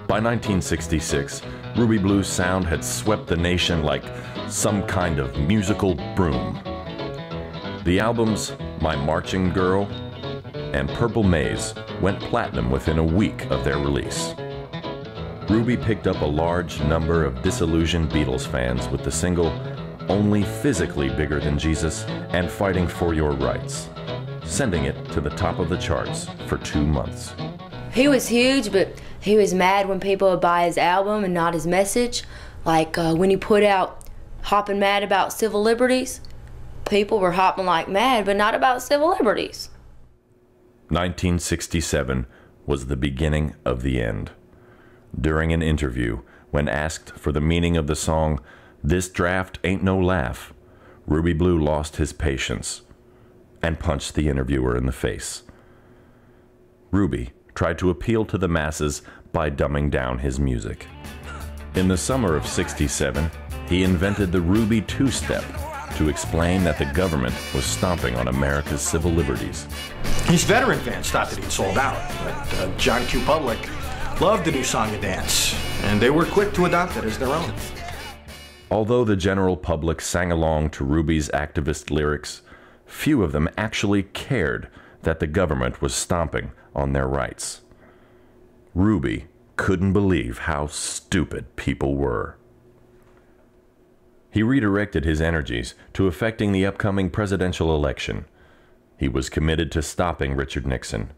By 1966, Ruby Blue's sound had swept the nation like some kind of musical broom. The albums My Marching Girl and Purple Maze went platinum within a week of their release. Ruby picked up a large number of disillusioned Beatles fans with the single Only Physically Bigger Than Jesus and Fighting for Your Rights, sending it to the top of the charts for 2 months. He was huge, but he was mad when people would buy his album and not his message. Like when he put out Hoppin' Mad about civil liberties, people were hopping like mad, but not about civil liberties. 1967 was the beginning of the end. During an interview, when asked for the meaning of the song, This Draft Ain't No Laugh, Ruby Blue lost his patience and punched the interviewer in the face. Ruby tried to appeal to the masses by dumbing down his music. In the summer of '67, he invented the Ruby two-step to explain that the government was stomping on America's civil liberties. His veteran fans thought that he'd sold out, but John Q. Public loved the new song and dance, and they were quick to adopt it as their own. Although the general public sang along to Ruby's activist lyrics, few of them actually cared that the government was stomping on their rights. Ruby couldn't believe how stupid people were. He redirected his energies to affecting the upcoming presidential election. He was committed to stopping Richard Nixon.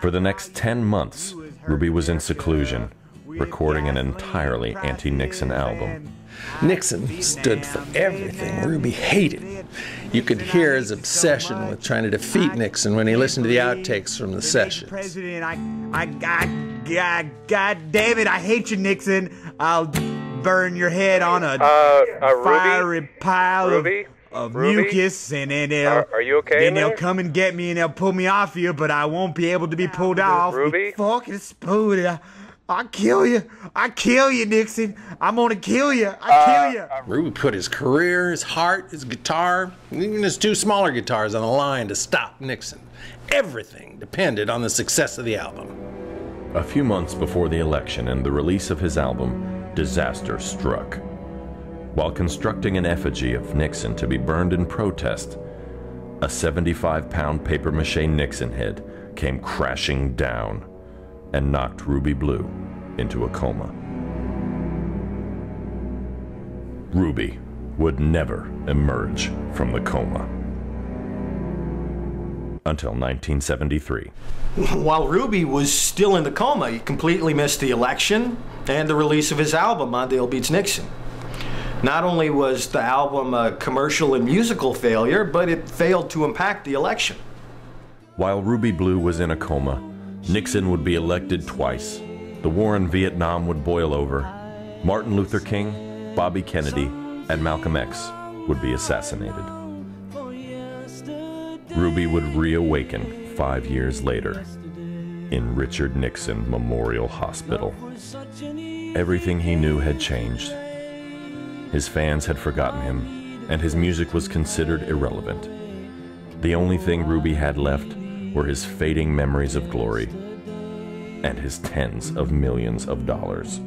For the next 10 months, Ruby was in seclusion, recording an entirely anti-Nixon album. Nixon stood for everything Ruby hated. You could hear his obsession with trying to defeat Nixon when he listened to the outtakes from the sessions. God damn it, I hate you, Nixon. I'll burn your head on a fiery pile of mucus, and then they'll come and get me and they'll pull me off you, but I won't be able to be pulled off. Ruby? Fucking spoon. I'll kill you. I kill you, Nixon. I'm gonna kill you. I kill you. Ruby put his career, his heart, his guitar, even his 2 smaller guitars on the line to stop Nixon. Everything depended on the success of the album. A few months before the election and the release of his album, disaster struck. While constructing an effigy of Nixon to be burned in protest, a 75-pound papier-mâché Nixon head came crashing down and knocked Ruby Blue into a coma. Ruby would never emerge from the coma until 1973. While Ruby was still in the coma, he completely missed the election and the release of his album, Mondale Beats Nixon. Not only was the album a commercial and musical failure, but it failed to impact the election. While Ruby Blue was in a coma, Nixon would be elected twice. The war in Vietnam would boil over. Martin Luther King, Bobby Kennedy, and Malcolm X would be assassinated. Ruby would reawaken 5 years later in Richard Nixon Memorial Hospital. Everything he knew had changed. His fans had forgotten him, and his music was considered irrelevant. The only thing Ruby had left were his fading memories of glory and his tens of millions of dollars.